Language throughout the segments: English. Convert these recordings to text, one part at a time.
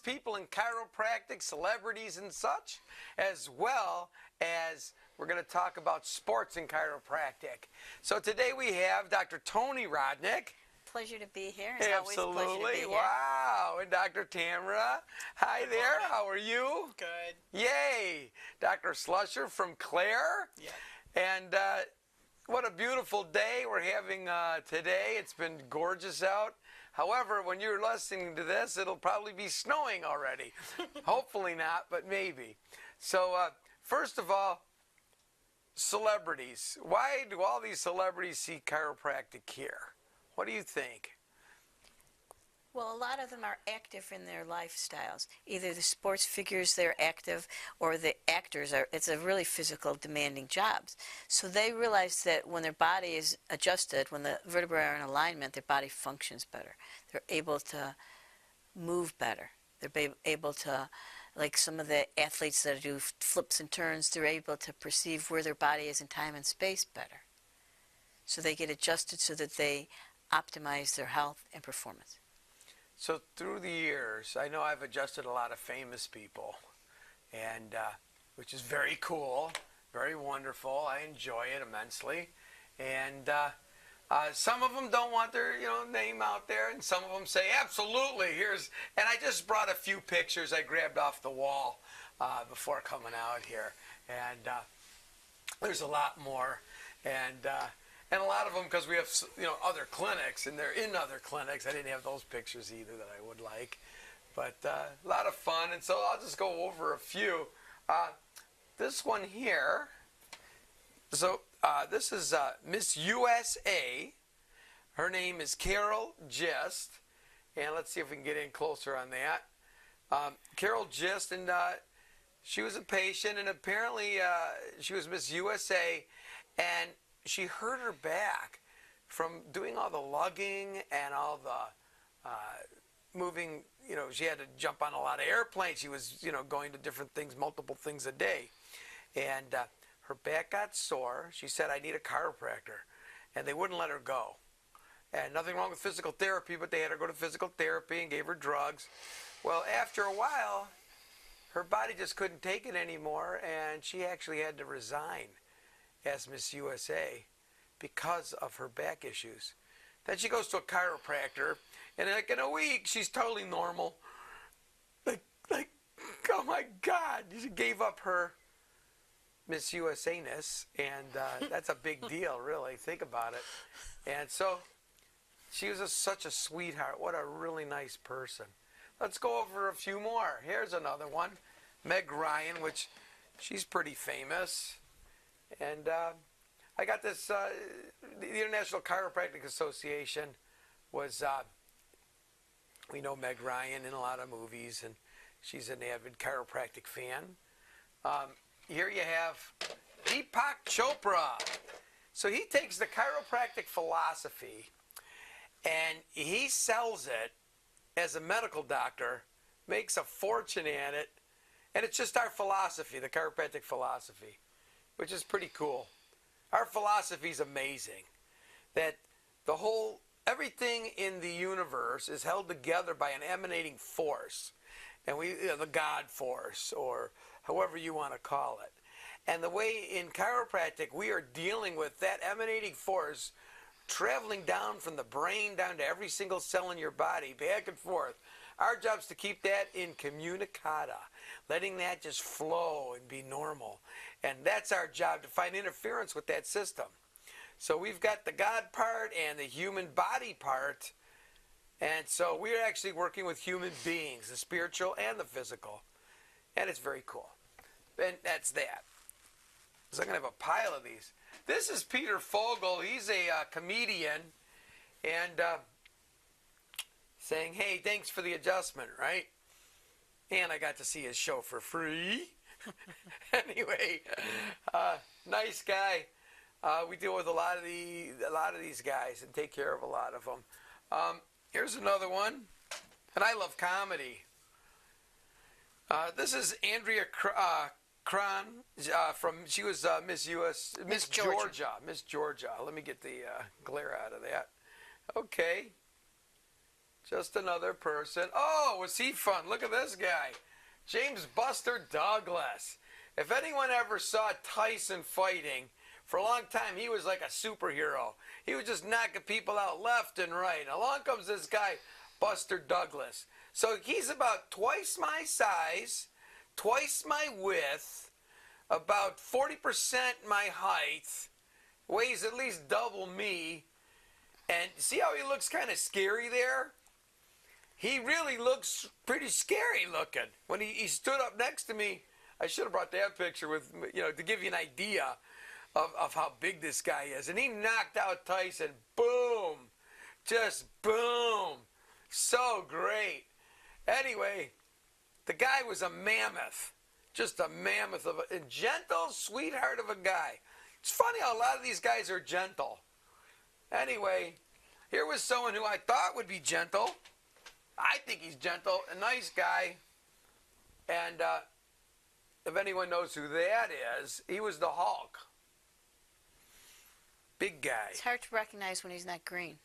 people in chiropractic, celebrities and such, as well as we're going to talk about sports and chiropractic. So today we have Dr. Tony Rodnick. Pleasure to be here. It's Absolutely. always a pleasure to be here. Wow. And Dr. Tamara. Hi there. How are you? Good. Yay. Dr. Slusher from Claire. Yeah. And what a beautiful day we're having today. It's been gorgeous out. However, when you're listening to this, it'll probably be snowing already. Hopefully not, but maybe. So first of all, celebrities. Why do all these celebrities see chiropractic care? What do you think? Well, a lot of them are active in their lifestyles. Either the sports figures, they're active, or the actors are. It's a really physical, demanding jobs. So they realize that when their body is adjusted, when the vertebrae are in alignment, their body functions better. They're able to move better. They're able to, like some of the athletes that do flips and turns, they're able to perceive where their body is in time and space better. So they get adjusted so that they optimize their health and performance. So through the years, I know I've adjusted a lot of famous people, and which is very cool, very wonderful. I enjoy it immensely, and some of them don't want their name out there, and some of them say absolutely. And I just brought a few pictures I grabbed off the wall before coming out here, and there's a lot more, and a lot of them, because we have other clinics, and they're in other clinics. I didn't have those pictures either that I would like, but a lot of fun. And so I'll just go over a few. This one here. So this is Miss USA. Her name is Carol Gist, and let's see if we can get in closer on that. Carol Gist, and she was a patient, and apparently she was Miss USA, and she hurt her back from doing all the lugging and all the moving. She had to jump on a lot of airplanes. She was, going to different things, multiple things a day. And her back got sore. She said, I need a chiropractor. And they wouldn't let her go. And nothing wrong with physical therapy, but they had her go to physical therapy and gave her drugs. Well, after a while, her body just couldn't take it anymore, and she actually had to resign as Miss USA because of her back issues. Then she goes to a chiropractor, and like in a week, she's totally normal. Like, oh my God, she gave up her Miss USA-ness, and that's a big deal, really. Think about it. And so she was such a sweetheart. What a really nice person. Let's go over a few more. Here's another one, Meg Ryan, which she's pretty famous. And I got this, the International Chiropractic Association was, we know Meg Ryan in a lot of movies, and she's an avid chiropractic fan. Here you have Deepak Chopra. So he takes the chiropractic philosophy, and he sells it as a medical doctor, makes a fortune at it, and it's just our philosophy, the chiropractic philosophy, which is pretty cool. Our philosophy is amazing, that everything in the universe is held together by an emanating force, and the God force, or however you want to call it. And the way in chiropractic we are dealing with that emanating force traveling down from the brain down to every single cell in your body, back and forth. Our job is to keep that in communicata, letting that just flow and be normal. And that's our job, to find interference with that system. So we've got the God part and the human body part. And so we're actually working with human beings, the spiritual and the physical. And it's very cool. And that's that. So I'm going to have a pile of these. This is Peter Fogel. He's a comedian. And saying, hey, thanks for the adjustment, right? And I got to see his show for free. Anyway, nice guy. We deal with a lot of these guys and take care of a lot of them. Here's another one, and I love comedy. This is Andrea Cron she was Miss Georgia. Miss Georgia. Let me get the glare out of that. Okay. Just another person. Oh, was he fun? Look at this guy. James Buster Douglas. If anyone ever saw Tyson fighting, for a long time he was like a superhero. He was just knocking people out left and right. Along comes this guy, Buster Douglas. So he's about twice my size, twice my width, about 40% my height, weighs at least double me. And see how he looks kind of scary there? He really looks pretty scary looking. When he stood up next to me, I should have brought that picture with, to give you an idea of how big this guy is. And he knocked out Tyson. Boom. Just boom. So great. Anyway, the guy was a mammoth. Just a mammoth of a gentle sweetheart of a guy. It's funny how a lot of these guys are gentle. Anyway, here was someone who I thought would be gentle. I think he's gentle, a nice guy. And if anyone knows who that is, he was the Hulk. Big guy. It's hard to recognize when he's not green.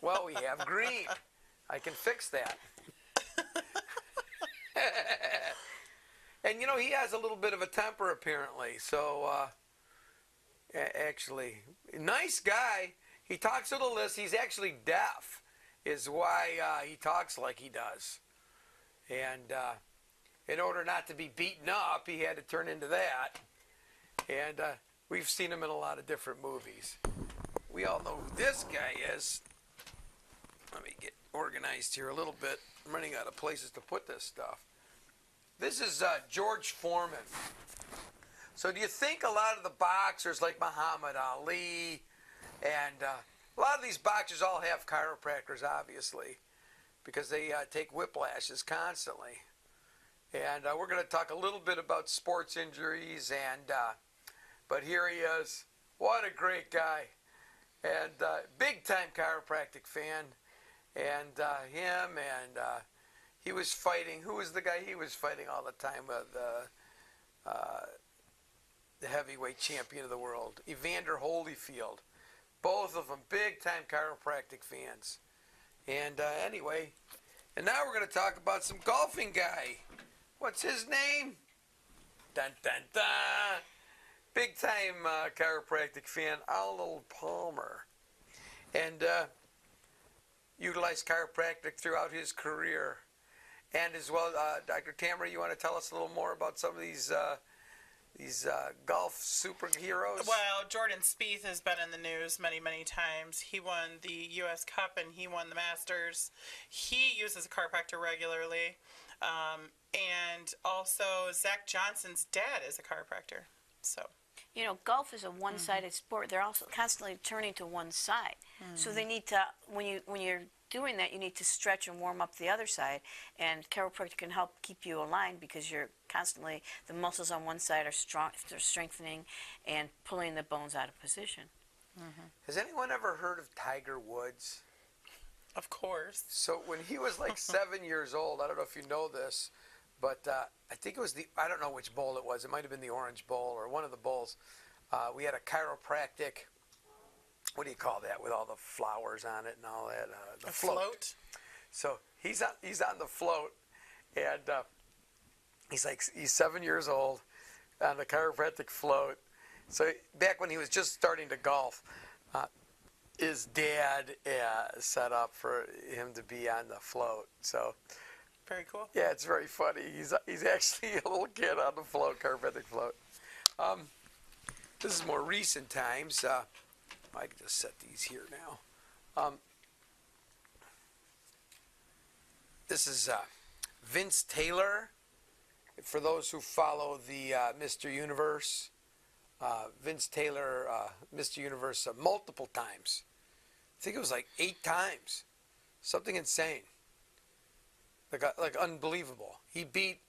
Well, we have green. I can fix that. And he has a little bit of a temper apparently. So, actually, nice guy. He talks with a list. He's actually deaf, is why he talks like he does. And in order not to be beaten up, he had to turn into that. And we've seen him in a lot of different movies. We all know who this guy is. Let me get organized here a little bit. I'm running out of places to put this stuff. This is George Foreman. So do you think a lot of the boxers like Muhammad Ali and a lot of these boxers all have chiropractors, obviously, because they take whiplashes constantly. And we're going to talk a little bit about sports injuries. But here he is. What a great guy. And big-time chiropractic fan. And him and he was fighting. Who was the guy he was fighting all the time? The heavyweight champion of the world, Evander Holyfield. Both of them big-time chiropractic fans. And anyway, and now we're going to talk about some golfing guy. What's his name? Dun, dun, dun. Big-time chiropractic fan, Arnold Palmer. And utilized chiropractic throughout his career. And as well, Dr. Tamara, you want to tell us a little more about some of these golf superheroes? Well, Jordan Spieth has been in the news many, many times. He won the U.S. Cup and he won the Masters. He uses a chiropractor regularly. And also, Zach Johnson's dad is a chiropractor. So, golf is a one-sided sport. They're also constantly turning to one side. So they need to, when you're doing that, you need to stretch and warm up the other side. And chiropractor can help keep you aligned because you're constantly, the muscles on one side are strong, they're strengthening and pulling the bones out of position. Has anyone ever heard of Tiger Woods? of course. So when he was like 7 years old, I don't know if you know this, but I think it was I don't know which bowl it was. It might have been the Orange Bowl or one of the bowls. We had a chiropractic, what do you call that, with all the flowers on it and all that? The float. So he's on the float, and he's 7 years old on the chiropractic float. So back when he was just starting to golf, his dad set up for him to be on the float. So Very cool. yeah, it's very funny. He's actually a little kid on the float, chiropractic float. This is more recent times. I can just set these here now. This is Vince Taylor. For those who follow the Mr. Universe, Vince Taylor, Mr. Universe, multiple times. I think it was like 8 times. Something insane. Like unbelievable. He beat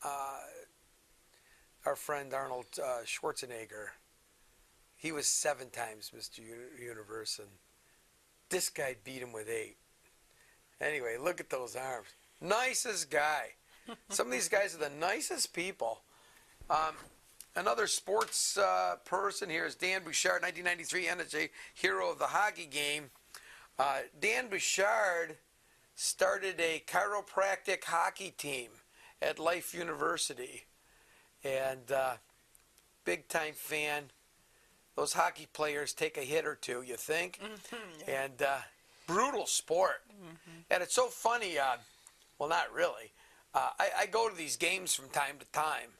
our friend Arnold Schwarzenegger. He was 7 times Mr. Universe, and this guy beat him with 8. Anyway, look at those arms. Nicest guy. Some of these guys are the nicest people. Another sports person here is Dan Bouchard, 1993 NHA Hero of the Hockey Game. Dan Bouchard started a chiropractic hockey team at Life University. And big time fan. Those hockey players take a hit or two, you think? Yeah. And brutal sport. And it's so funny. Well, not really. I go to these games from time to time.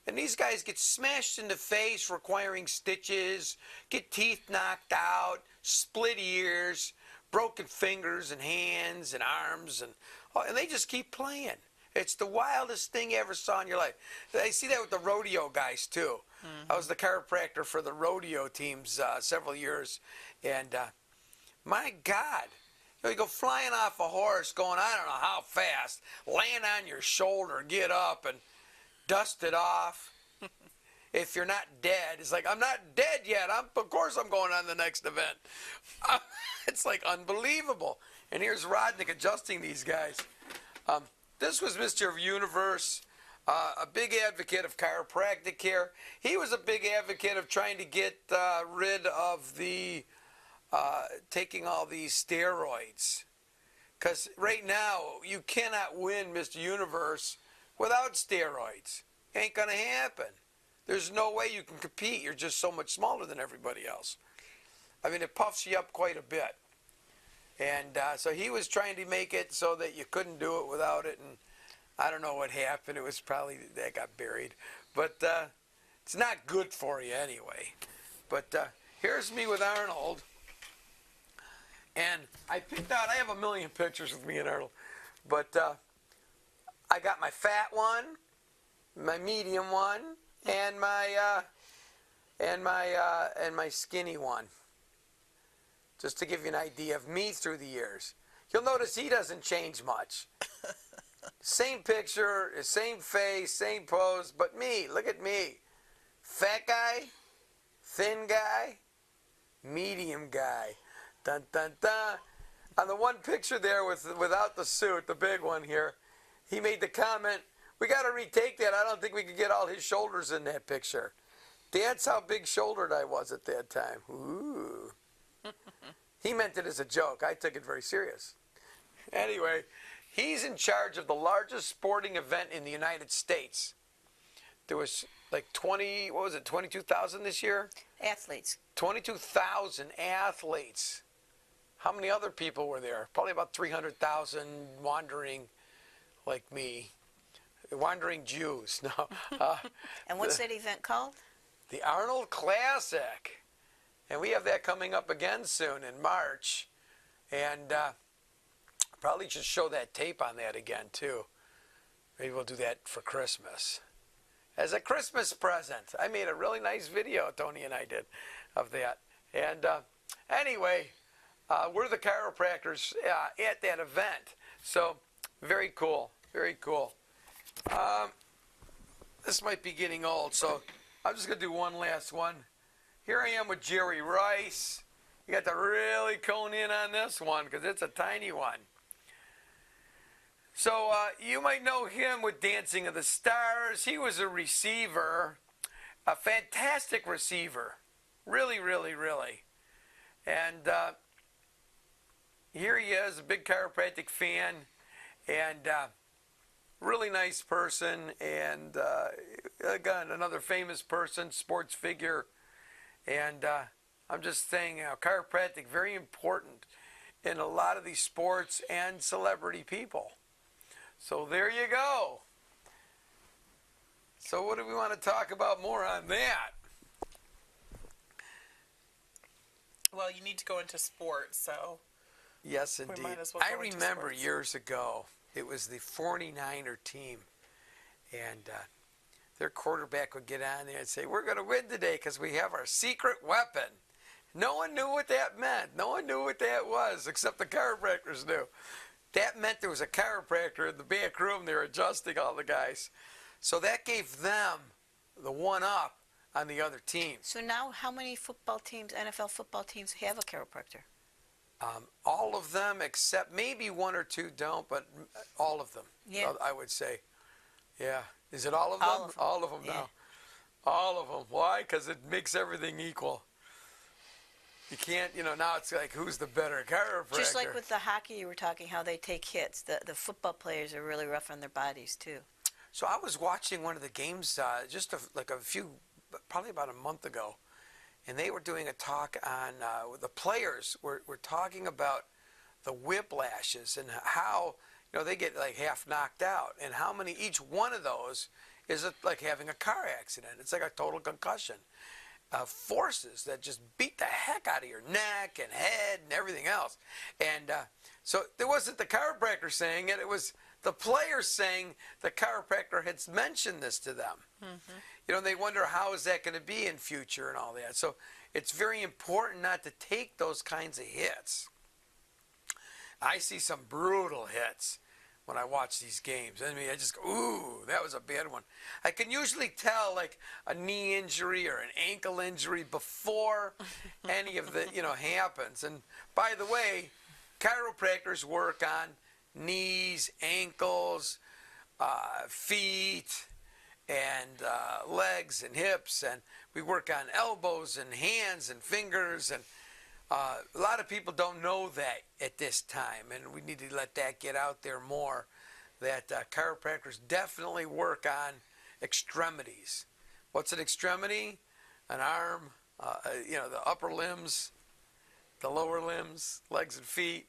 And these guys get smashed in the face, requiring stitches, get teeth knocked out, split ears, broken fingers and hands and arms, and they just keep playing. It's the wildest thing you ever saw in your life. I see that with the rodeo guys, too. I was the chiropractor for the rodeo teams several years. And my God, you go flying off a horse, going I don't know how fast, land on your shoulder, get up and dust it off. If you're not dead, it's like, I'm not dead yet. Of course I'm going on the next event. It's like unbelievable. And here's Rodnick adjusting these guys. This was Mr. Universe, a big advocate of chiropractic care. He was a big advocate of trying to get rid of the taking all these steroids. Because right now, you cannot win Mr. Universe without steroids. Ain't going to happen. There's no way you can compete. You're just so much smaller than everybody else. I mean, it puffs you up quite a bit. And so he was trying to make it so that you couldn't do it without it. And I don't know what happened. It was probably that got buried. But it's not good for you anyway. But here's me with Arnold. And I picked out, I have a million pictures with me and Arnold. But I got my fat one, my medium one, and my skinny one. Just to give you an idea of me through the years. You'll notice he doesn't change much. Same picture, same face, same pose, but me, look at me. Fat guy, thin guy, medium guy. Dun, dun, dun. On the one picture there without the suit, the big one here, he made the comment, we got to retake that. I don't think we could get all his shoulders in that picture. That's how big-shouldered I was at that time. Ooh. He meant it as a joke. I took it very serious. Anyway, he's in charge of the largest sporting event in the United States. There was like 22,000 this year? Athletes. 22,000 athletes. How many other people were there? Probably about 300,000 wandering like me. Wandering Jews. No. And what's that event called? The Arnold Classic. And we have that coming up again soon in March. And probably should show that tape on that again, too. Maybe we'll do that for Christmas. As a Christmas present. I made a really nice video, Tony and I did, of that. And anyway, we're the chiropractors at that event. So, very cool. Very cool. This might be getting old, so I'm just going to do one last one. Here I am with Jerry Rice. You got to really cone in on this one because it's a tiny one. So you might know him with Dancing of the Stars. He was a receiver, a fantastic receiver. Really, really, really. And here he is, a big chiropractic fan, and really nice person, and again, another famous person, sports figure. And I'm just saying, chiropractic, very important in a lot of these sports and celebrity people. So there you go. So what do we want to talk about more on that? Well, you need to go into sports, so. Yes, indeed. might as well I go into remember sports. years ago, it was the 49er team, and their quarterback would get on there and say, we're going to win today because we have our secret weapon. No one knew what that meant. No one knew what that was except the chiropractors knew. That meant there was a chiropractor in the back room. They were adjusting all the guys. So that gave them the one-up on the other teams. So now how many football teams, NFL football teams, have a chiropractor? All of them except maybe one or two don't, but all of them, Yeah. I would say. Yeah. Is it all of them? All of them. All of them Yeah. now. All of them. Why? Because it makes everything equal. You can't, now it's like, who's the better chiropractor? Just like with the hockey you were talking, how they take hits. The football players are really rough on their bodies, too. So I was watching one of the games probably about a month ago, and they were doing a talk on, the players were talking about the whiplashes and how, they get like half knocked out, and how many, each one of those is like having a car accident. It's like a total concussion. Forces that just beat the heck out of your neck and head and everything else. And so it wasn't the chiropractor saying it, it was the players saying the chiropractor had mentioned this to them. Mm-hmm. They wonder how is that going to be in future and all that. So it's very important not to take those kinds of hits. I see some brutal hits when I watch these games. I mean, I just go, ooh, that was a bad one. I can usually tell like a knee injury or an ankle injury before any of the, happens. And by the way, chiropractors work on knees, ankles, feet, and legs and hips, and we work on elbows and hands and fingers, and a lot of people don't know that at this time, and we need to let that get out there more, that chiropractors definitely work on extremities. What's an extremity? An arm, the upper limbs, the lower limbs, legs and feet.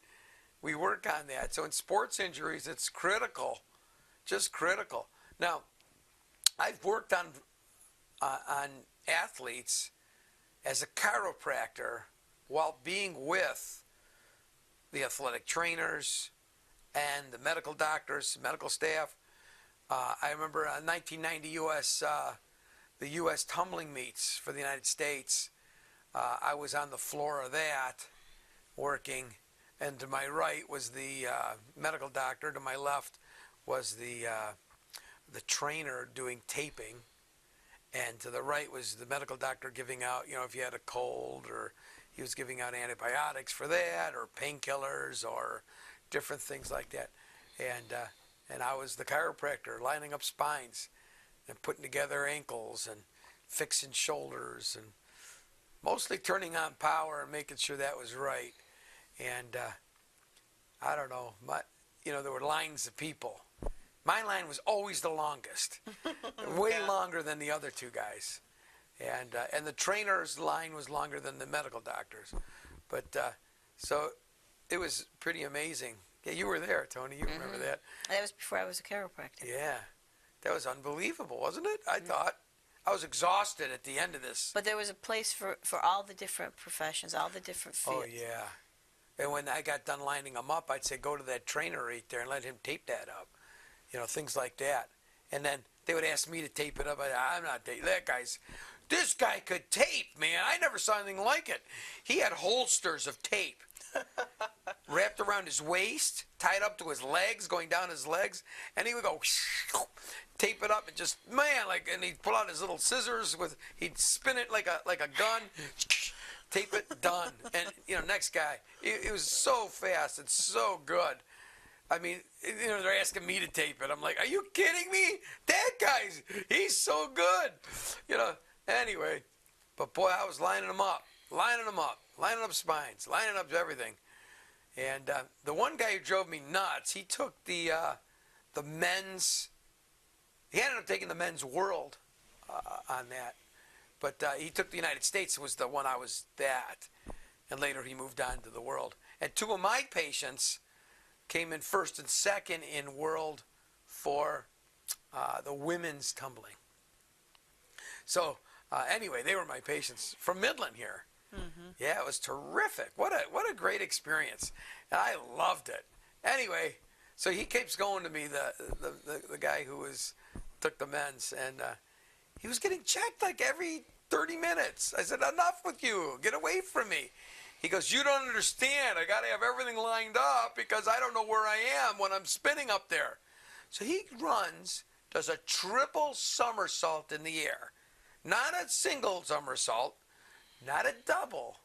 We work on that. So in sports injuries, it's critical, just critical. Now, I've worked on athletes as a chiropractor while being with the athletic trainers and the medical doctors, medical staff. I remember 1990 the U.S. tumbling meets for the United States. I was on the floor of that working, and to my right was the medical doctor. To my left was the trainer doing taping. And to the right was the medical doctor giving out, if you had a cold, or he was giving out antibiotics for that, or painkillers, or different things like that. And I was the chiropractor lining up spines and putting together ankles and fixing shoulders and mostly turning on power and making sure that was right. And I don't know, there were lines of people. My line was always the longest, way longer than the other two guys. And the trainer's line was longer than the medical doctors. But so it was pretty amazing. Yeah, you were there, Tony. You remember that. That was before I was a chiropractor. Yeah. That was unbelievable, wasn't it? I thought. I was exhausted at the end of this. But there was a place for all the different professions, all the different fields. Oh, yeah. And when I got done lining them up, I'd say, go to that trainer right there and let him tape that up. Things like that. And then they would ask me to tape it up. I'm not taping. This guy could tape, man. I never saw anything like it. He had holsters of tape wrapped around his waist, tied up to his legs, going down his legs, and he would go tape it up and just, and he'd pull out his little scissors he'd spin it like a gun, tape it, done. And next guy. It was so fast and so good. I mean, they're asking me to tape it. I'm like, are you kidding me? He's so good. Anyway, but boy, I was lining them up spines, lining up everything. And the one guy who drove me nuts, he took the men's, he ended up taking the men's world on that. But he took the United States, was the one I was at. And later he moved on to the world. And two of my patients came in first and second in world for the women's tumbling. So anyway, they were my patients from Midland here. Mm-hmm. Yeah, it was terrific. What a great experience. And I loved it. Anyway, so he keeps going to me, the guy who took the men's, and he was getting checked like every 30 minutes. I said, enough with you. Get away from me. He goes, you don't understand. I got to have everything lined up because I don't know where I am when I'm spinning up there. So he does a triple somersault in the air. Not a single somersault, not a double,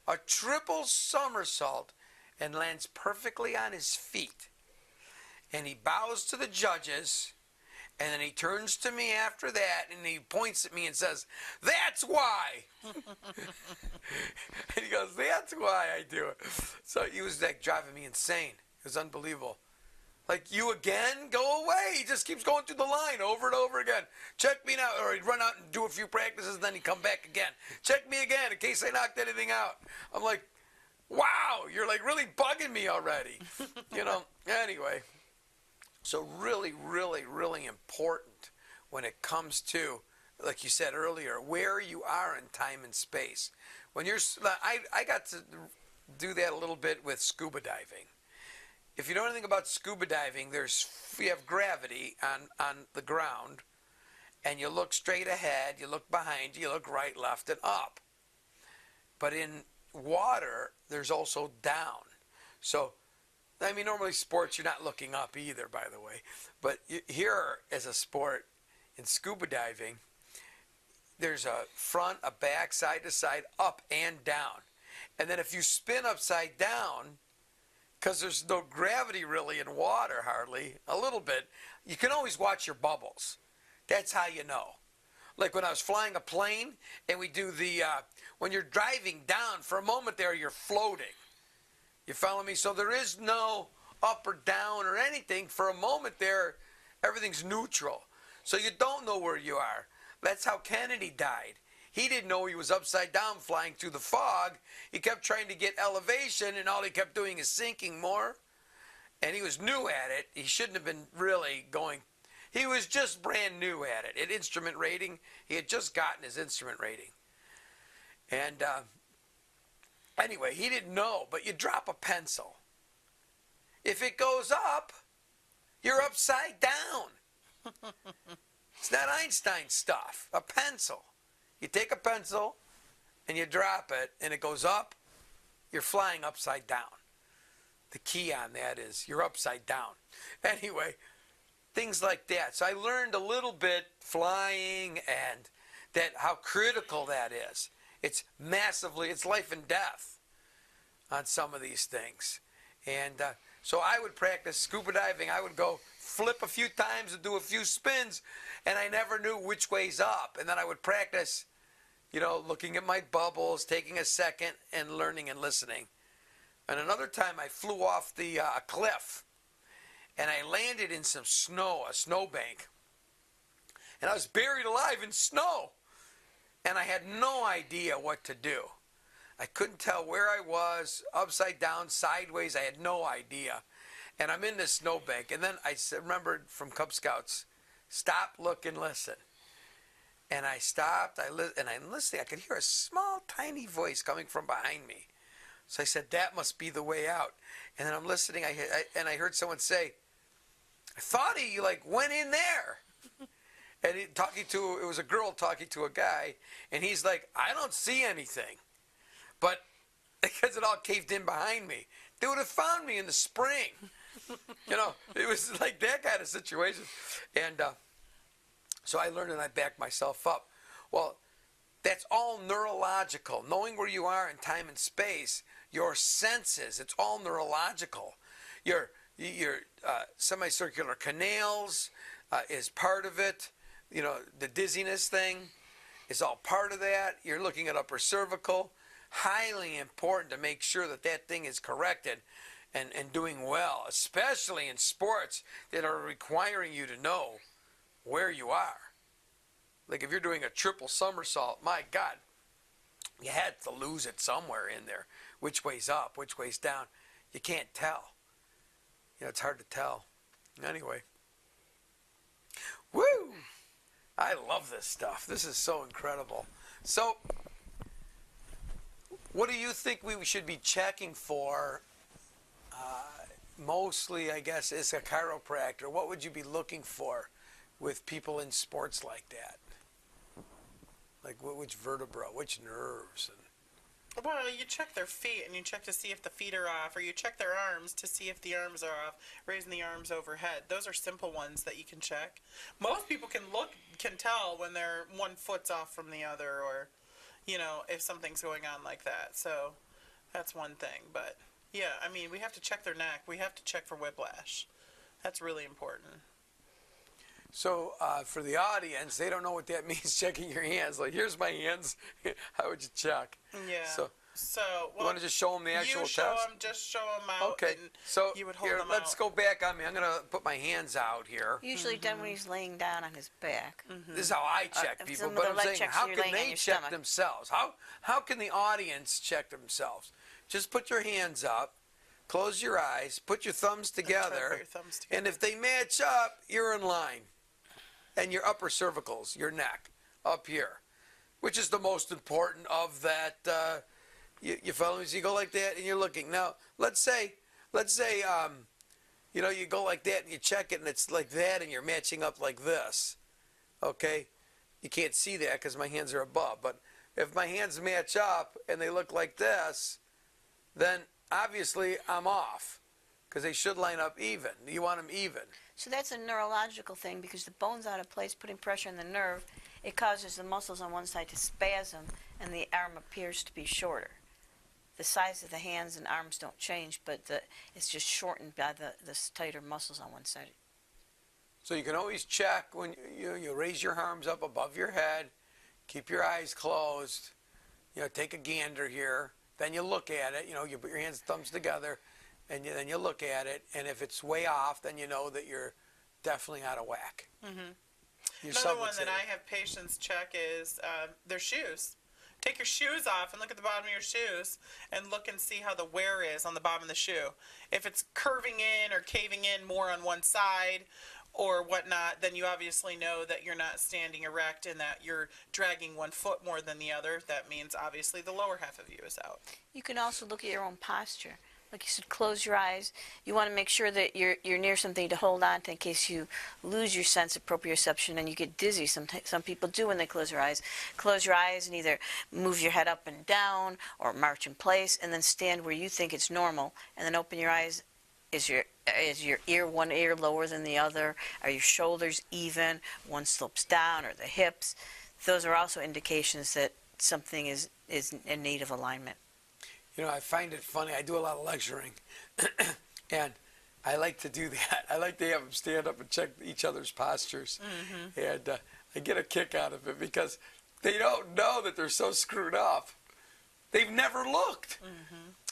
a triple somersault, and lands perfectly on his feet. And he bows to the judges, And then he turns to me after that and he points at me and says, "That's why." And he goes, "That's why I do it." So he was like driving me insane. It was unbelievable. Like, "You again? Go away." He just keeps going through the line over and over again. "Check me now." Or he'd run out and do a few practices and then he'd come back again. "Check me again in case I knocked anything out." I'm like, wow, you're like really bugging me already. Anyway. So really, really, really important when it comes to, like you said earlier, where you are in time and space. When you're, I got to do that a little bit with scuba diving. If you know anything about scuba diving, you have gravity on the ground, and you look straight ahead, you look behind you, you look right, left, and up. But in water, there's also down. So, I mean, normally sports, you're not looking up either, by the way. But here, as a sport, in scuba diving, there's a front, a back, side to side, up and down. And then if you spin upside down, because there's no gravity really in water, hardly, a little bit, you can always watch your bubbles. That's how you know. Like when I was flying a plane, and we do when you're driving down, for a moment there, you're floating. You follow me? So there is no up or down or anything. For a moment there, everything's neutral. So you don't know where you are. That's how Kennedy died. He didn't know he was upside down flying through the fog. He kept trying to get elevation, and all he kept doing is sinking more. And he was new at it. He shouldn't have been really going. He was just brand new at it. At instrument rating, he had just gotten his instrument rating. And anyway, he didn't know, but you drop a pencil. If it goes up, you're upside down. It's not Einstein stuff. A pencil. You take a pencil and you drop it and it goes up, you're flying upside down. The key on that is you're upside down. Anyway, things like that. So I learned a little bit flying and how critical that is. It's massively, it's life and death on some of these things. And so I would practice scuba diving. I would go flip a few times and do a few spins, and I never knew which way's up. And then I would practice, looking at my bubbles, taking a second and learning and listening. And another time I flew off the cliff, and I landed in some snow, a snowbank. And I was buried alive in snow. And I had no idea what to do. I couldn't tell where I was, upside down, sideways. I had no idea. And I'm in this snowbank. And then I remembered from Cub Scouts, stop, look, and listen. And I stopped, and I'm listening. I could hear a small, tiny voice coming from behind me. So I said, that must be the way out. And then I'm listening, and I heard someone say, I thought he went in there. And it was a girl talking to a guy, and he's like, I don't see anything. But because it all caved in behind me, they would have found me in the spring. It was like that kind of situation. And so I learned and I backed myself up. Well, that's all neurological. Knowing where you are in time and space, your senses, it's all neurological. Your semicircular canals is part of it. The dizziness thing is all part of that. You're looking at upper cervical. Highly important to make sure that thing is corrected and doing well, especially in sports that are requiring you to know where you are. Like if you're doing a triple somersault, my God, you had to lose it somewhere in there. Which way's up, which way's down. You can't tell. It's hard to tell. Anyway. Woo! I love this stuff. This is so incredible. So, what do you think we should be checking for? Mostly, I guess, as a chiropractor. What would you be looking for with people in sports like that? Like which vertebra, which nerves? Well, you check their feet, and you check to see if the feet are off, or you check their arms to see if the arms are off, raising the arms overhead. Those are simple ones that you can check. Most people can tell when their one foot's off from the other, or, if something's going on like that. So that's one thing. But, yeah, I mean, we have to check their neck. We have to check for whiplash. That's really important. So for the audience, they don't know what that means, checking your hands. Like, here's my hands. How would you check? Yeah. So well, you want to just show them the actual you show test? them, just show them out. Okay. And So you would hold here, them let's out. go back on me. I'm going to put my hands out here. Usually done when he's laying down on his back. This is how I check if people. some of But the I'm leg saying, checks, how you're can laying on they your check stomach. themselves? How can the audience check themselves? Just put your hands up, close your eyes, put your thumbs together, Put your thumbs together. and if they match up, you're in line. And your upper cervicals, your neck, up here, which is the most important of that. You follow me? So you go like that, and you're looking. Now, let's say, you go like that, and you check it, and it's like that, and you're matching up like this. Okay, you can't see that because my hands are above. But if my hands match up and they look like this, then obviously I'm off because they should line up even. You want them even. So that's a neurological thing because the bone's out of place, putting pressure on the nerve. It causes the muscles on one side to spasm, and the arm appears to be shorter. The size of the hands and arms don't change, but it's just shortened by the tighter muscles on one side. So you can always check when you raise your arms up above your head, keep your eyes closed, take a gander here. Then you look at it. You put your hands, thumbs together, and then you look at it. And if it's way off, then you know that you're definitely out of whack. Mm-hmm. Another one that I have patients check is their shoes. Take your shoes off and look at the bottom of your shoes and look and see how the wear is on the bottom of the shoe. If it's curving in or caving in more on one side or whatnot, then you obviously know that you're not standing erect and that you're dragging one foot more than the other. That means obviously the lower half of you is out. You can also look at your own posture. Like you said, close your eyes. You want to make sure that you're near something to hold on to in case you lose your sense of proprioception and you get dizzy. Some people do when they close your eyes. Close your eyes and either move your head up and down or march in place and then stand where you think it's normal and then open your eyes. Is your one ear lower than the other? Are your shoulders even? One slopes down or the hips? Those are also indications that something is in need of alignment. I find it funny. I do a lot of lecturing, and I like to do that. I like to have them stand up and check each other's postures, and I get a kick out of it because they don't know that they're so screwed up. They've never looked.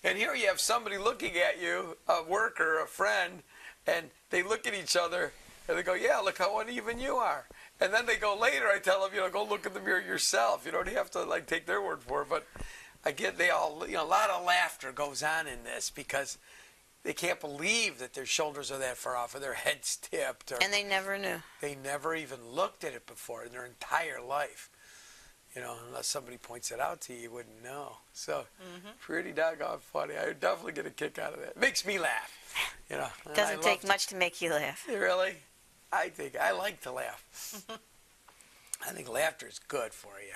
And here you have somebody looking at you, a worker, a friend, and they look at each other, and they go, yeah, look how uneven you are. And then they go later, I tell them, go look in the mirror yourself. You don't have to, take their word for it, but a lot of laughter goes on in this because they can't believe that their shoulders are that far off or their head's tipped. And they never knew. They never even looked at it before in their entire life. Unless somebody points it out to you, you wouldn't know. So, pretty doggone funny. I would definitely get a kick out of that. Makes me laugh. Doesn't take much to make you laugh. Really? I like to laugh. I think laughter is good for you.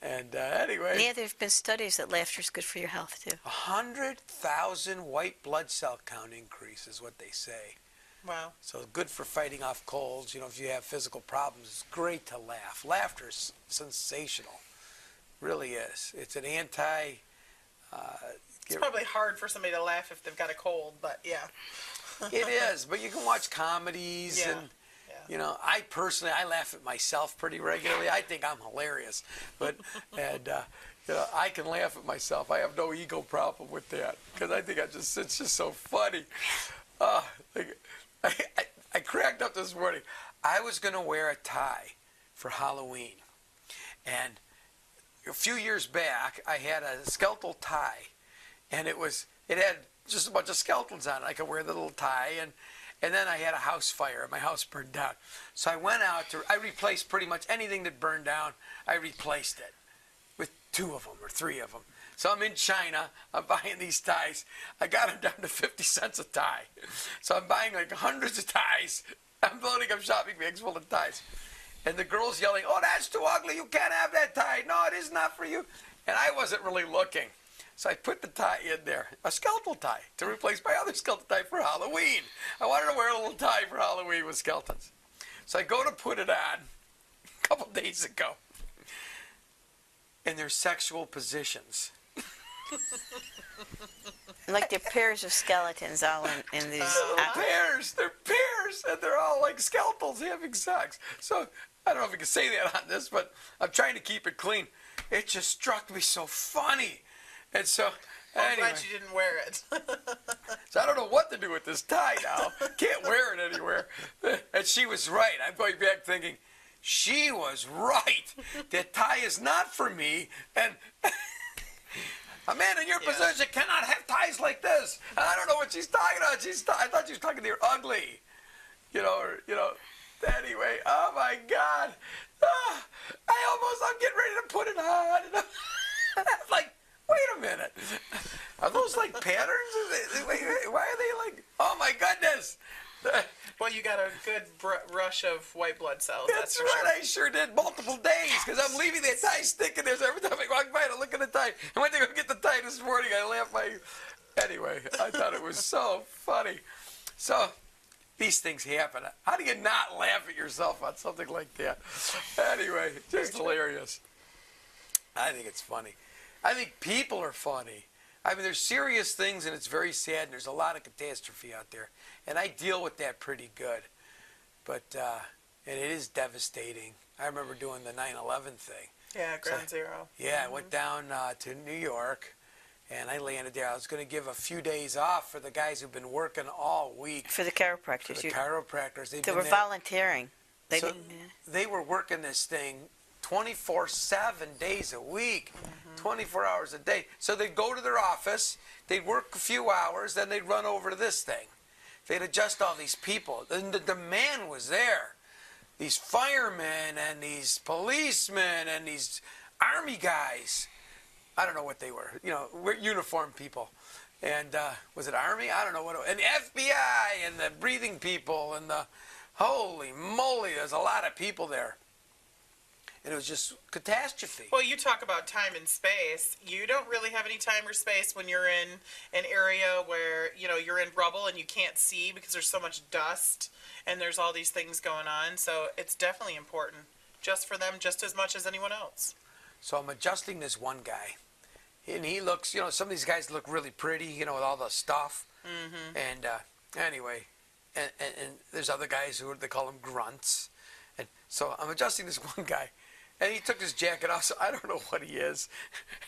And anyway. Yeah, there have been studies that laughter is good for your health, too. 100,000 white blood cell count increase is what they say. Wow. So good for fighting off colds. If you have physical problems, it's great to laugh. Laughter is sensational. Really is. It's an anti... it's probably hard for somebody to laugh if they've got a cold, but yeah. It is, but you can watch comedies and... I personally, I laugh at myself pretty regularly. I think I'm hilarious, I can laugh at myself. I have no ego problem with that because I think it's just so funny. I cracked up this morning. I was going to wear a tie for Halloween, and a few years back, I had a skeletal tie, and it had just a bunch of skeletons on it. I could wear the little tie, and then I had a house fire, and my house burned down. So I went out I replaced pretty much anything that burned down. I replaced it with 2 of them or 3 of them. So I'm in China. I'm buying these ties. I got them down to 50 cents a tie. So I'm buying hundreds of ties. I'm loading up shopping bags full of ties. And the girl's yelling, oh, that's too ugly. You can't have that tie. No, it is not for you. And I wasn't really looking. So I put the tie in there, a skeletal tie, to replace my other skeletal tie for Halloween. I wanted to wear a little tie for Halloween with skeletons. So I go to put it on a couple days ago. And there's sexual positions. Like they're pairs of skeletons all in these. They're pairs, and they're all like skeletons having sex. So I don't know if we can say that on this, but I'm trying to keep it clean. It just struck me so funny, and so I'm anyway, glad you didn't wear it. so I don't know what to do with this tie now. Can't wear it anywhere. And she was right. I'm going back thinking, she was right. That tie is not for me, and. A man in your position cannot have ties like this. And I don't know what she's talking about. I thought she was talking to her ugly. Anyway, oh my God. I'm getting ready to put it on. And I'm like, wait a minute. Are those like patterns? Why are they like, oh my goodness. Well, you got a good rush of white blood cells. That's for right. sure. I sure did multiple days because I'm leaving that tie sticking there. So every time I walk by, I look at the tie. I went to go get the tie this morning. I laughed Anyway, I thought it was so funny. So these things happen. How do you not laugh at yourself on something like that? Anyway, just hilarious. I think it's funny. I think people are funny. I mean, there's serious things, and it's very sad, and there's a lot of catastrophe out there. And I deal with that pretty good. But, and it is devastating. I remember doing the 9/11 thing. Yeah, Ground Zero. Yeah, I went down to New York, and I landed there. I was going to give a few days off for the guys who've been working all week. For the chiropractors. For the chiropractors. They were volunteering. They were working this thing 24/7 days a week, 24 hours a day. So they'd go to their office, they'd work a few hours, then they'd run over to this thing. They'd adjust all these people. And the demand was there. These firemen and these policemen and these army guys. I don't know what they were. Uniformed people. And was it Army? I don't know what it was. And the FBI and the breathing people and the holy moly, there's a lot of people there. And it was just catastrophe. Well, you talk about time and space. You don't really have any time or space when you're in an area where, you're in rubble and you can't see because there's so much dust and there's all these things going on. So it's definitely important just for them just as much as anyone else. So I'm adjusting this one guy. And he looks, some of these guys look really pretty, with all the stuff. Mm-hmm. And anyway, and there's other guys they call them grunts. And so I'm adjusting this one guy. And he took his jacket off, so I don't know what he is.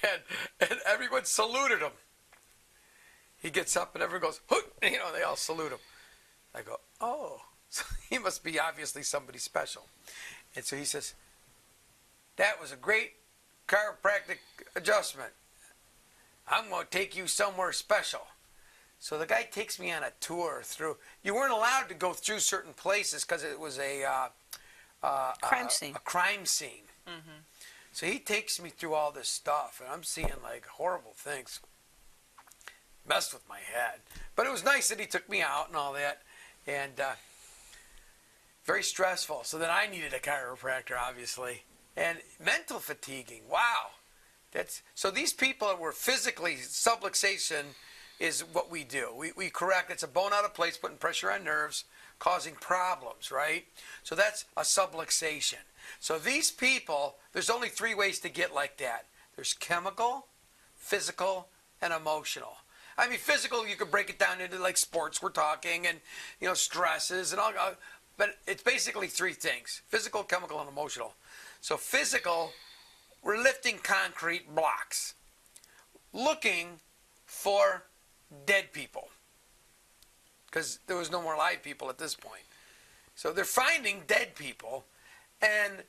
And everyone saluted him. He gets up and everyone goes, hoot! They all salute him. I go, oh, so he must be obviously somebody special. And so he says, that was a great chiropractic adjustment. I'm going to take you somewhere special. So the guy takes me on a tour through. You weren't allowed to go through certain places because it was a crime scene. A crime scene. Mm-hmm. So he takes me through all this stuff, and I'm seeing like horrible things. Messed with my head. But it was nice that he took me out and all that. And very stressful. So then I needed a chiropractor, obviously. And mental fatiguing. Wow. So these people that were physically, subluxation is what we do. We correct. It's a bone out of place, putting pressure on nerves, causing problems, right? So that's a subluxation. So these people, there's only 3 ways to get like that. There's chemical, physical, and emotional. I mean, physical, you could break it down into like sports we're talking and, stresses and all. But it's basically 3 things: physical, chemical, and emotional. So physical, we're lifting concrete blocks, looking for dead people, because there was no more live people at this point. So they're finding dead people, and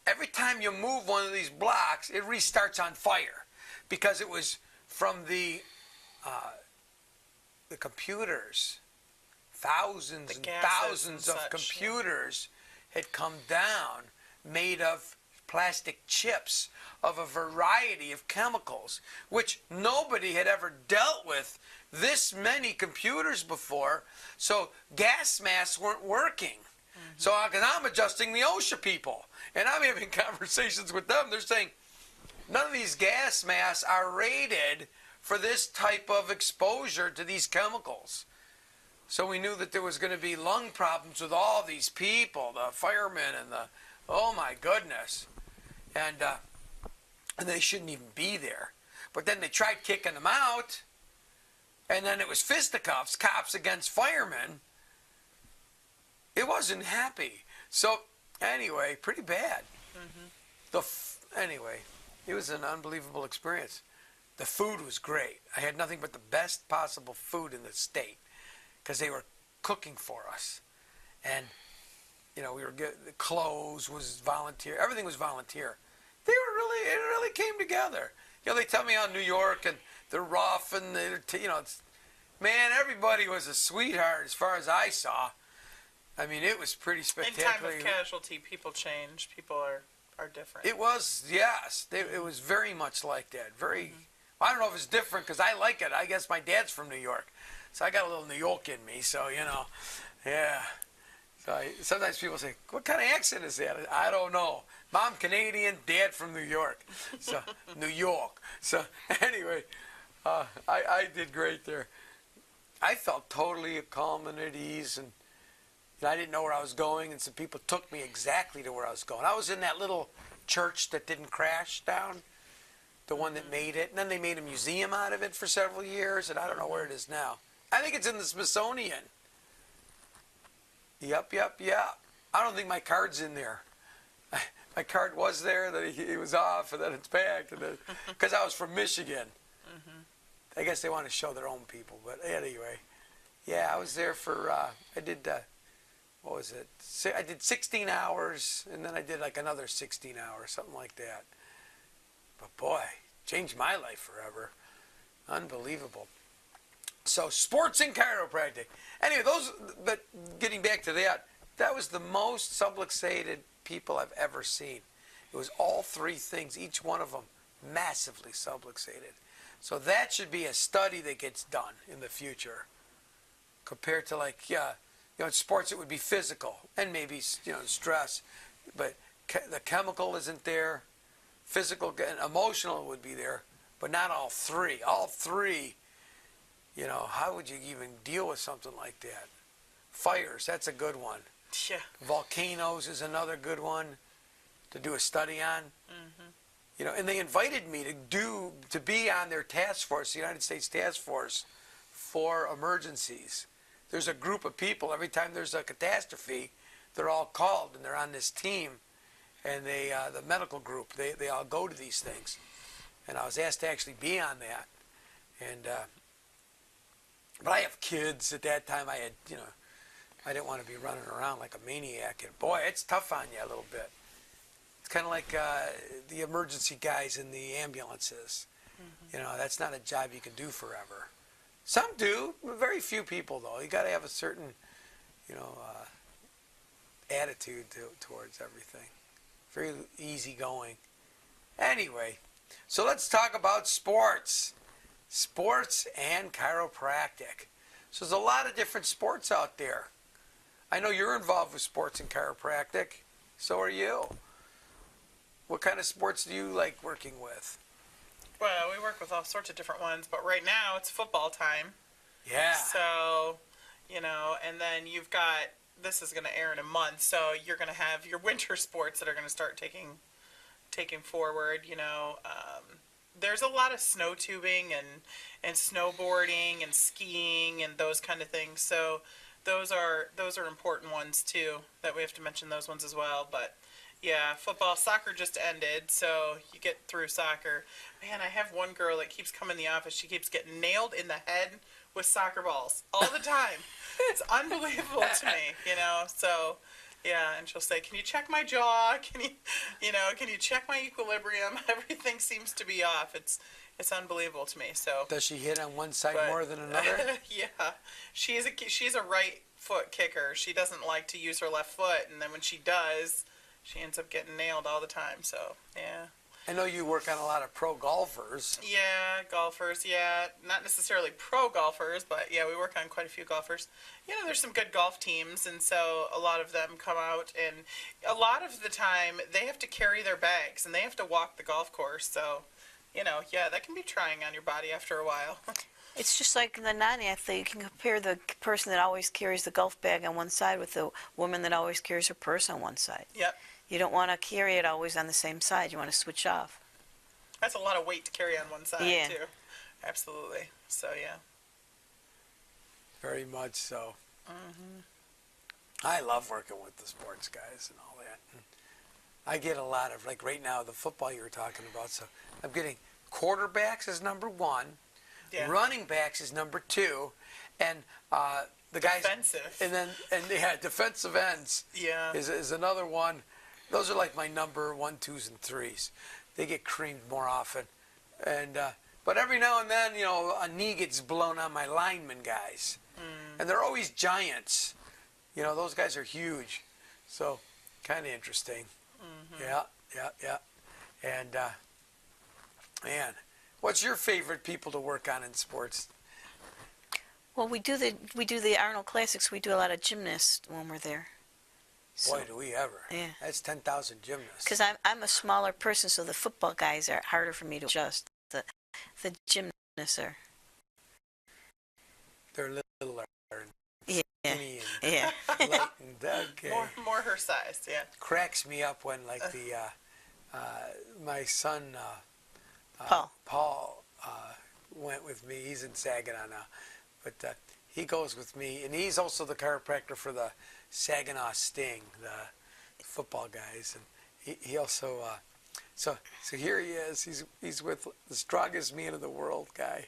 every time you move one of these blocks, it restarts on fire, because it was from the computers. Thousands and thousands of computers had come down, made of plastic chips of a variety of chemicals, which nobody had ever dealt with this many computers before. So gas masks weren't working. Mm-hmm. So I'm adjusting the OSHA people, and I'm having conversations with them. They're saying none of these gas masks are rated for this type of exposure to these chemicals. So we knew that there was going to be lung problems with all these people, the firemen and oh my goodness. And they shouldn't even be there. But then they tried kicking them out, and then it was fisticuffs, cops against firemen. It wasn't happy. So anyway, pretty bad. Anyway, it was an unbelievable experience. The food was great. I had nothing but the best possible food in the state because they were cooking for us. And, you know, we were good. The clothes was volunteer. Everything was volunteer. It really came together. You know, they tell me on New York and they're rough and they're, you know, man, everybody was a sweetheart as far as I saw. I mean, it was pretty spectacular. In time of casualty, people change. People are different. It was, yes. It was very much like that. Very, I don't know if it's different because I like it. I guess my dad's from New York. So I got a little New York in me. So, you know, yeah. So sometimes people say, what kind of accent is that? I don't know. Mom Canadian, dad from New York. So, New York. So, anyway, I did great there. I felt totally calm and at ease, and I didn't know where I was going, and some people took me exactly to where I was going. I was in that little church that didn't crash down, the one that made it, and then they made a museum out of it for several years, and I don't know where it is now. I think it's in the Smithsonian. Yep. I don't think my card's in there. My card was there, then it was off, and then it's back, because I was from Michigan. I guess they want to show their own people, but anyway, yeah, I was there for, I did, what was it? I did 16 hours, and then I did like another 16 hours, something like that. But boy, changed my life forever. Unbelievable. So sports and chiropractic. Anyway, but getting back to that, that was the most subluxated people I've ever seen. It was all three things, each one of them massively subluxated. So that should be a study that gets done in the future, compared to like, you know, in sports it would be physical and maybe, you know, stress, but the chemical isn't there. Physical and emotional would be there, but not all three. All three, you know, how would you even deal with something like that? Fires, that's a good one. Yeah. Volcanoes is another good one to do a study on. You know, and they invited me to be on their task force, the United States Task Force for emergencies. There's a group of people, every time there's a catastrophe, they're all called and they're on this team, and they, the medical group, they all go to these things. And I was asked to actually be on that. And, but I have kids. At that time I had, you know, I didn't want to be running around like a maniac. And boy, it's tough on you a little bit. It's kind of like the emergency guys in the ambulances. You know, that's not a job you can do forever. Some do, but very few people though. You got to have a certain, you know, attitude towards everything. Very easygoing. Anyway, so let's talk about sports. Sports and chiropractic. So there's a lot of different sports out there. I know you're involved with sports and chiropractic. So are you. What kind of sports do you like working with? Well, we work with all sorts of different ones, but right now it's football time. Yeah. So, you know, and then you've got, this is going to air in a month, so you're going to have your winter sports that are going to start taking forward, you know. There's a lot of snow tubing and snowboarding and skiing and those kind of things. So those are important ones too, that we have to mention those ones as well. But yeah, football, soccer just ended, so you get through soccer. Man, I have one girl that keeps coming in the office. She keeps getting nailed in the head with soccer balls all the time. It's unbelievable to me, you know. So yeah, and she'll say, "Can you check my jaw? Can you check my equilibrium?" Everything seems to be off. It's unbelievable to me. So does she hit on one side more than another? Yeah, she's a right foot kicker. She doesn't like to use her left foot, and then when she does, she ends up getting nailed all the time. So yeah. I know you work on a lot of pro golfers. Yeah, golfers, yeah. Not necessarily pro golfers, but yeah, we work on quite a few golfers. You know, there's some good golf teams, and so a lot of them come out, and a lot of the time they have to carry their bags, and they have to walk the golf course. So, you know, yeah, that can be trying on your body after a while. It's just like the non-athlete. You can compare the person that always carries the golf bag on one side with the woman that always carries her purse on one side. Yep. You don't want to carry it always on the same side. You want to switch off. That's a lot of weight to carry on one side, Yeah. too. Absolutely. So, yeah. Very much so. I love working with the sports guys and all that. And I get a lot of, like right now, the football you were talking about. So I'm getting quarterbacks is number one, Yeah. running backs is number two, and the guys. Defensive. And defensive ends. Yeah. Is another one. Those are like my number 1, 2s, and 3s. They get creamed more often, and but every now and then, a knee gets blown on my lineman guys, and they're always giants. Those guys are huge, so kind of interesting. Yeah. And man, what's your favorite people to work on in sports? Well, we do the Arnold Classics. We do a lot of gymnasts when we're there. So, Boy, do we ever. Yeah. That's 10,000 gymnasts. because I'm a smaller person, so the football guys are harder for me to adjust. The gymnasts are. They're littler and Yeah. skinny and Yeah. light and okay. More her size, yeah. Cracks me up when like my son Paul went with me. He's in Saginaw now, but he goes with me, and he's also the chiropractor for the Saginaw Sting, the football guys, and he also so here he is. He's with the strongest man in the world guy,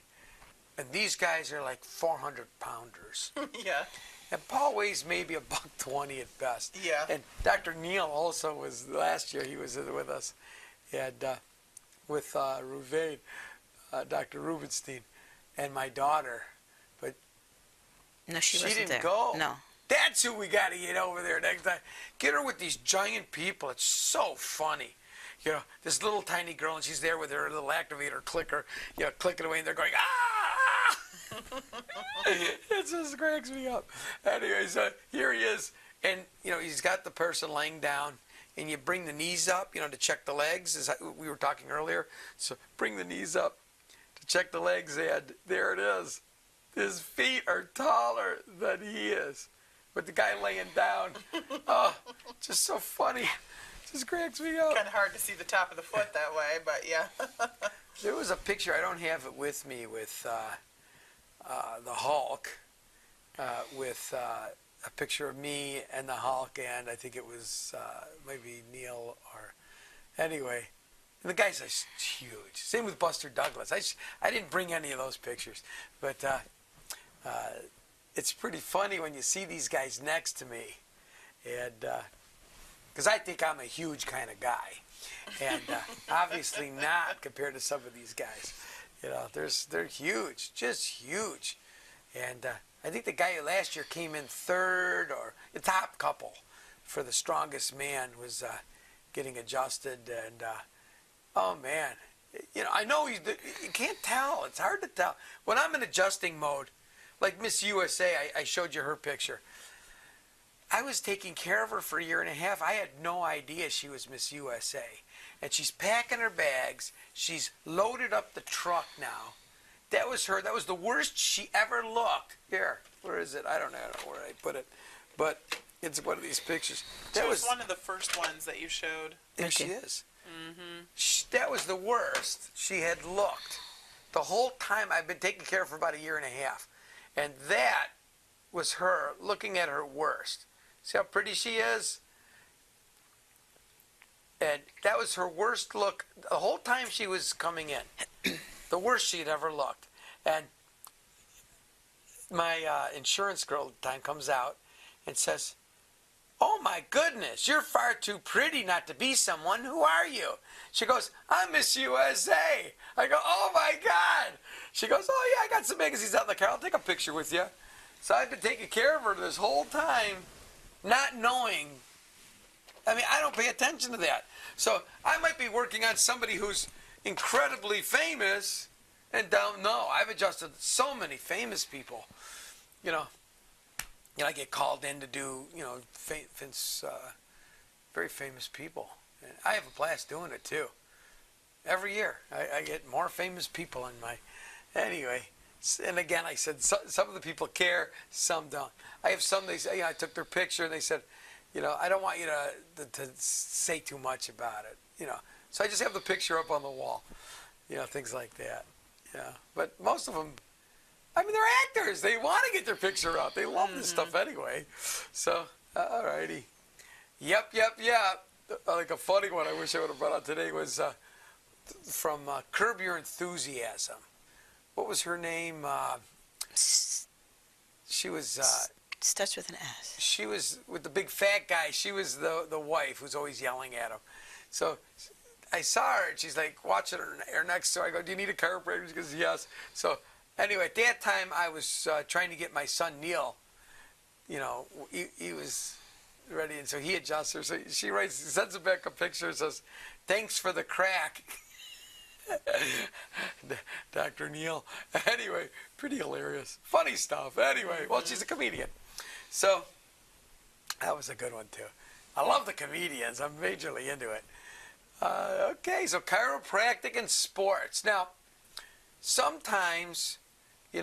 and these guys are like 400 pounders. Yeah. And Paul weighs maybe $120 at best. Yeah. And Dr. Neal also was last year. He was with us, and with Ruvain, Dr. Rubenstein, and my daughter. But No, she she wasn't didn't there. go. No. That's who we got to get over there next time. Get her with these giant people. It's so funny. This little tiny girl, and she's there with her little activator clicker, clicking away, and they're going, ah! It just cracks me up. Anyway, so here he is, and he's got the person laying down, and you bring the knees up, to check the legs, as we were talking earlier. So bring the knees up to check the legs, and there it is. His feet are taller than he is, with the guy laying down. Oh, just so funny. Just cracks me up. Kind of hard to see the top of the foot that way, but yeah. There was a picture, I don't have it with me, with the Hulk, with a picture of me and the Hulk, and I think it was maybe Neil or anyway. And the guy's huge. Same with Buster Douglas. I didn't bring any of those pictures, but it's pretty funny when you see these guys next to me, and because I think I'm a huge kind of guy, and obviously not compared to some of these guys. They're huge, just huge. And I think the guy who last year came in third, or the top couple for the strongest man, was getting adjusted. And oh man, I know you can't tell. It's hard to tell. When I'm in adjusting mode, like Miss USA, I showed you her picture. I was taking care of her for a year and a half. I had no idea she was Miss USA. And she's packing her bags. She's loaded up the truck now. That was her. That was the worst she ever looked. Here, where is it? I don't know where I put it. But it's one of these pictures. That was one of the first ones that you showed. There she is. Mm-hmm. That was the worst she had looked. The whole time I've been taking care of her for about a year and a half. And that was her looking at her worst. See how pretty she is? And that was her worst look the whole time she was coming in. The worst she had ever looked. And my insurance girl at the time comes out and says, "Oh my goodness, you're far too pretty not to be someone. Who are you?" She goes, "I'm Miss USA." I go, "Oh my God." She goes, "Oh yeah, I got some magazines out in the car. I'll take a picture with you." So I've been taking care of her this whole time, not knowing. I mean, I don't pay attention to that. So I might be working on somebody who's incredibly famous and don't know. I've adjusted so many famous people. I get called in to do, very famous people. And I have a blast doing it too. Every year, I get more famous people in my. Anyway, and again, I said some of the people care, some don't. I have some. They say, I took their picture, and they said, I don't want you to say too much about it. So I just have the picture up on the wall. things like that. Yeah, but most of them, I mean, they're actors. They want to get their picture out. They love this stuff anyway. So, all righty. Yep. Like a funny one I wish I would have brought out today was from Curb Your Enthusiasm. What was her name? She was... Starts with an S. She was with the big fat guy. She was the wife who's always yelling at him. So I saw her, and she's like watching her next door. I go, "Do you need a chiropractor?" She goes, "Yes." So anyway, at that time, I was trying to get my son Neil. He was ready, and so he adjusts her. So she sends him back a picture and says, "Thanks for the crack." Dr. Neil. Anyway, pretty hilarious. Funny stuff. Anyway, well, she's a comedian. So that was a good one, too. I love the comedians. I'm majorly into it. Okay, so chiropractic and sports. Now, sometimes, you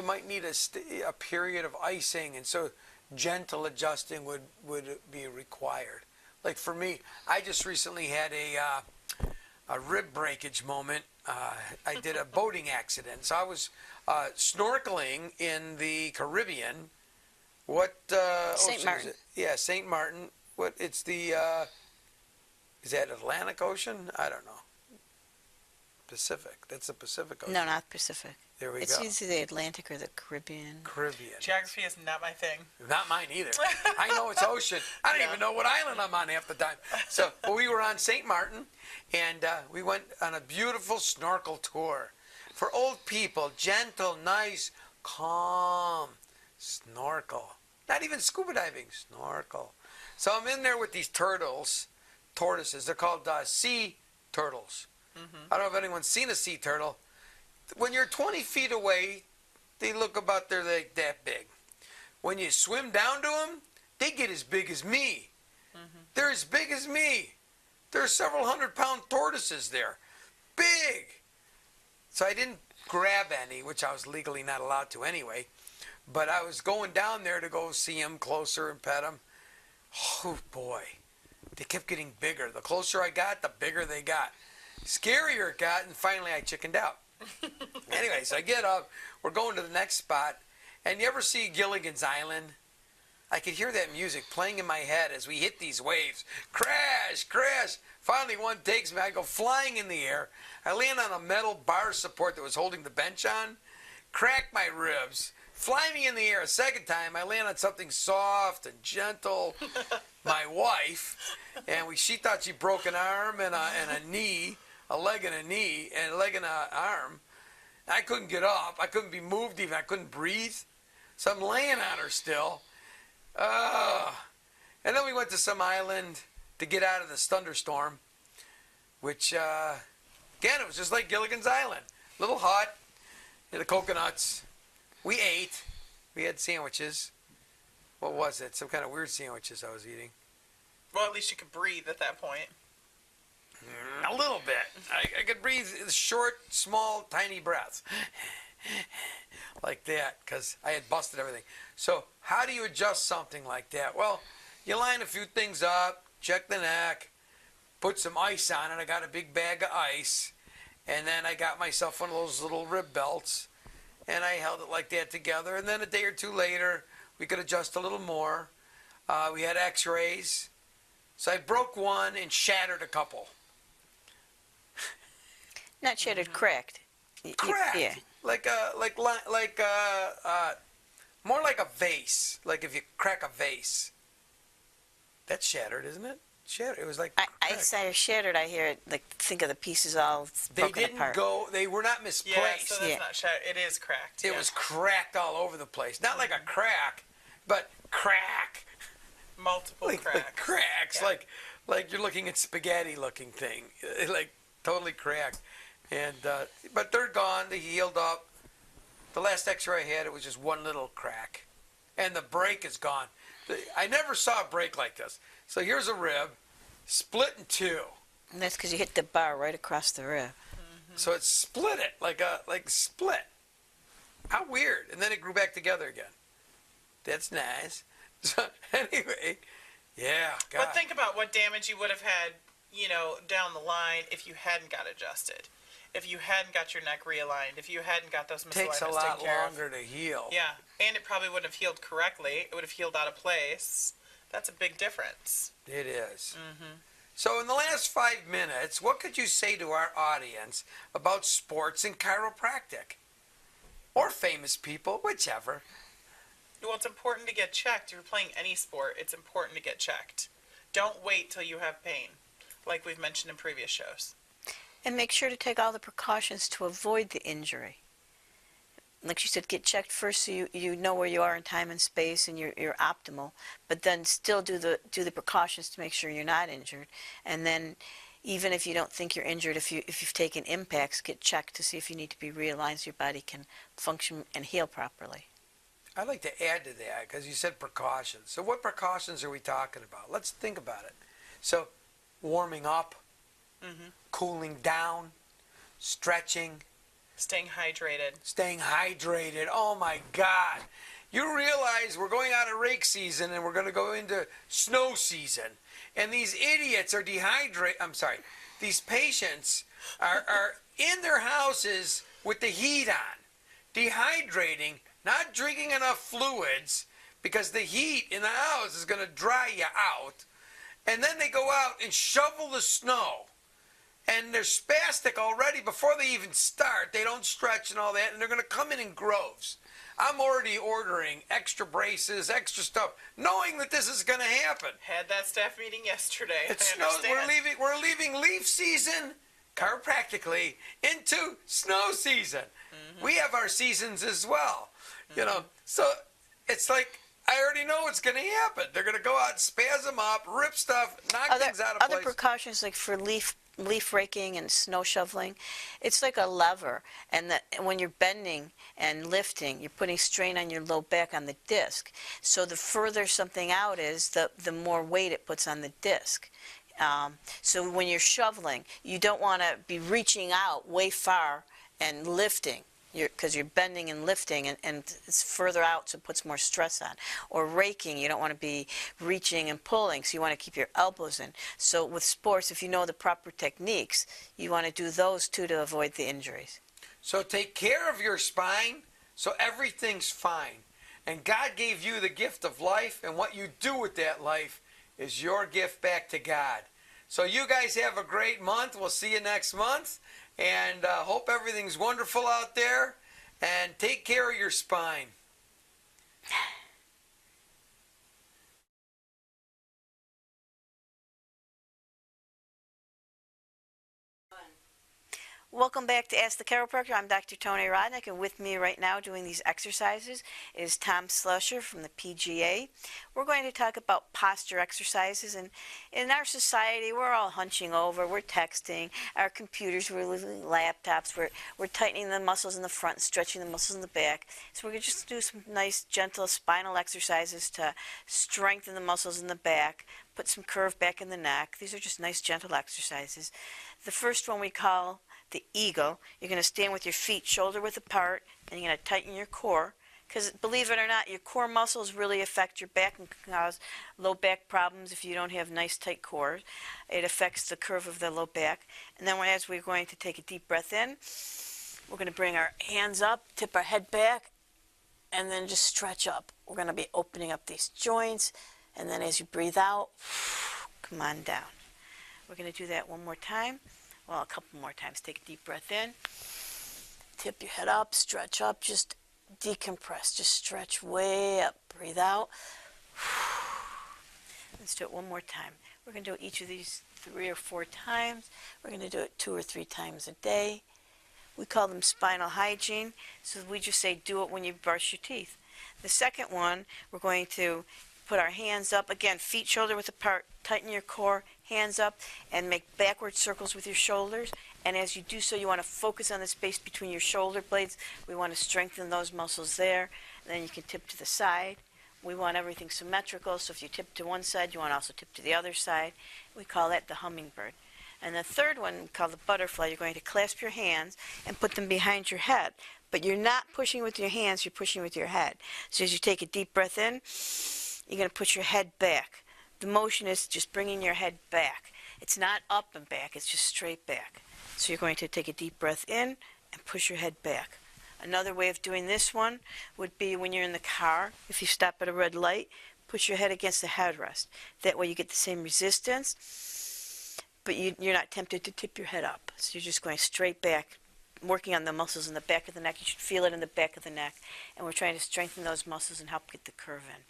might need a period of icing, and so gentle adjusting would be required. Like for me, I just recently had a rib breakage moment. I did a boating accident. So I was snorkeling in the Caribbean. St. Martin. Yeah, St. Martin. It's the, is that Atlantic Ocean? I don't know. Pacific. That's the Pacific Ocean. No, not Pacific. There we It's go. either the Atlantic or the Caribbean. Caribbean. Geography is not my thing. Not mine either. I know it's ocean. I don't even know what island I'm on half the time. So we were on St. Martin, and we went on a beautiful snorkel tour for old people. Gentle, nice, calm snorkel. Not even scuba diving, snorkel. So I'm in there with these tortoises. They're called sea turtles. I don't know if anyone's seen a sea turtle. When you're 20 feet away, they look about like that big. When you swim down to them, they get as big as me. They're as big as me. There are several 100-pound tortoises there. Big. So I didn't grab any, which I was legally not allowed to anyway. But I was going down there to go see them closer and pet them. Oh, boy. They kept getting bigger. The closer I got, the bigger they got. Scarier it got, and finally I chickened out. Anyway, so I get up. We're going to the next spot. And you ever see Gilligan's Island? I could hear that music playing in my head as we hit these waves. Crash, crash. Finally, one takes me. I go flying in the air. I land on a metal bar support that was holding the bench on. Crack my ribs. Fly me in the air a second time. I land on something soft and gentle. My wife. And she thought she broke an arm and a knee. A leg and a knee. And a leg and an arm. I couldn't get up. I couldn't be moved even. I couldn't breathe. So I'm laying on her still. And then we went to some island to get out of this thunderstorm, which, again, it was just like Gilligan's Island. Little hut, the coconuts. We ate. We had sandwiches. What was it? Some kind of weird sandwiches I was eating. Well, at least you could breathe at that point. A little bit. I could breathe short, small, tiny breaths. Like that, because I had busted everything. So how do you adjust something like that? Well, you line a few things up, check the neck, put some ice on it. I got a big bag of ice, and then I got myself one of those little rib belts, and I held it like that together. And then a day or two later, we could adjust a little more. We had x-rays. So I broke one and shattered a couple. Not shattered, cracked. Cracked. Yeah. More like a vase. Like if you crack a vase. That's shattered, isn't it? Shattered. It was like I say shattered. I hear it. Like think of the pieces all broken apart. They were not misplaced. Yeah, so that's not shattered. It is cracked. It was cracked all over the place. Not like a crack, but crack. Multiple cracks. Like cracks. Yeah. Like you're looking at spaghetti-looking thing. Like totally cracked. And but they're gone. They healed up. The last X-ray I had, it was just one little crack, and the break is gone. I never saw a break like this. So here's a rib, split in two. And that's because you hit the bar right across the rib. So it split it like split. How weird! And then it grew back together again. That's nice. So anyway, yeah. God. But think about what damage you would have had, down the line if you hadn't got adjusted. if you hadn't got your neck realigned, if you hadn't got those Takes a misalignments lot taken care of. longer to heal. Yeah, and it probably wouldn't have healed correctly. It would have healed out of place. That's a big difference. It is. So in the last 5 minutes, what could you say to our audience about sports and chiropractic? Or famous people, whichever. Well, it's important to get checked. If you're playing any sport, it's important to get checked. Don't wait till you have pain, like we've mentioned in previous shows. And make sure to take all the precautions to avoid the injury. Like you said, get checked first so you know where you are in time and space and you're optimal. But then still do the precautions to make sure you're not injured. And then even if you don't think you're injured, if you've taken impacts, get checked to see if you need to be realigned so your body can function and heal properly. I'd like to add to that because you said precautions. So what precautions are we talking about? Let's think about it. So warming up, cooling down, stretching, Staying hydrated. staying hydrated. Oh my God. You realize we're going out of rake season and we're going to go into snow season. And these idiots are these patients are in their houses with the heat on, dehydrating, not drinking enough fluids because the heat in the house is going to dry you out. And then they go out and shovel the snow. And they're spastic already before they even start. They don't stretch and all that, and they're going to come in groves. I'm already ordering extra braces, extra stuff, knowing that this is going to happen. Had that staff meeting yesterday. It I snows. understand. We're leaving leaf season, chiropractically, into snow season. We have our seasons as well, you know. So it's like I already know what's going to happen. They're going to go out, spasm up, rip stuff, knock things out of Other place. precautions like for leaf raking and snow shoveling, it's like a lever, and when you're bending and lifting, you're putting strain on your low back on the disc. So the further something out is, the more weight it puts on the disc. So when you're shoveling, you don't want to be reaching out way far and lifting, because you're bending and lifting, and it's further out, so it puts more stress on. Or raking, you don't want to be reaching and pulling, so you want to keep your elbows in. So with sports, if you know the proper techniques, you want to do those too to avoid the injuries. So take care of your spine so everything's fine. And God gave you the gift of life, and what you do with that life is your gift back to God. So you guys have a great month. We'll see you next month. And hope everything's wonderful out there. And take care of your spine. Welcome back to Ask the Chiropractor. I'm Dr. Tony Rodnick, and with me right now doing these exercises is Tom Slusher from the PGA. We're going to talk about posture exercises, and in our society, we're all hunching over, we're texting, our computers, we're using laptops, we're tightening the muscles in the front, stretching the muscles in the back. So we're going to just do some nice, gentle spinal exercises to strengthen the muscles in the back, put some curve back in the neck. These are just nice, gentle exercises. The first one we call the eagle. You're going to stand with your feet shoulder width apart, and you're going to tighten your core. Because believe it or not, your core muscles really affect your back and can cause low back problems if you don't have nice tight core. It affects the curve of the low back. And then as we're going to take a deep breath in, we're going to bring our hands up, tip our head back, and then just stretch up. We're going to be opening up these joints, and then as you breathe out, come on down. We're going to do that one more time. Well, a couple more times. Take a deep breath in. Tip your head up, stretch up, just decompress. Just stretch way up. Breathe out. Let's do it one more time. We're going to do each of these 3 or 4 times. We're going to do it 2 or 3 times a day. We call them spinal hygiene. So we just say do it when you brush your teeth. The second one, we're going to put our hands up. Again, feet shoulder width apart. Tighten your core, hands up, and make backward circles with your shoulders. And as you do so, you want to focus on the space between your shoulder blades. We want to strengthen those muscles there. And then you can tip to the side. We want everything symmetrical, so if you tip to one side, you want to also tip to the other side. We call that the hummingbird. And the third one, we call the butterfly. You're going to clasp your hands and put them behind your head. But you're not pushing with your hands, you're pushing with your head. So as you take a deep breath in, you're going to put your head back. The motion is just bringing your head back. It's not up and back, it's just straight back. So you're going to take a deep breath in and push your head back. Another way of doing this one would be when you're in the car. If you stop at a red light, push your head against the headrest. That way you get the same resistance, but you're not tempted to tip your head up. So you're just going straight back, working on the muscles in the back of the neck. You should feel it in the back of the neck. And we're trying to strengthen those muscles and help get the curve in.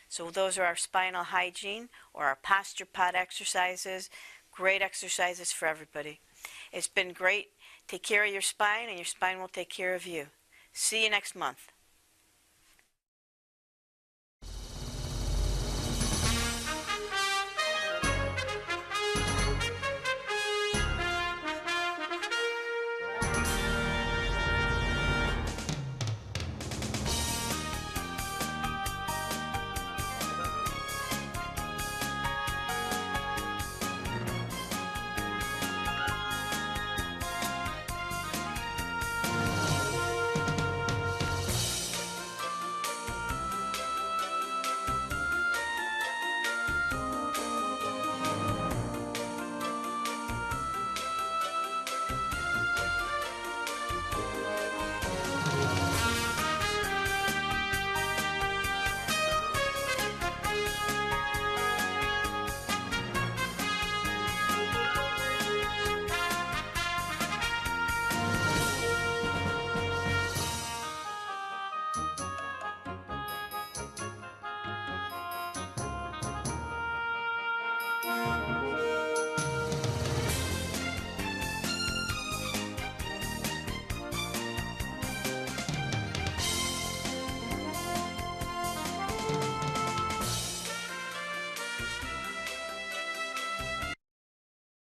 So those are our spinal hygiene or our posture pod exercises. Great exercises for everybody. It's been great. Take care of your spine, and your spine will take care of you. See you next month.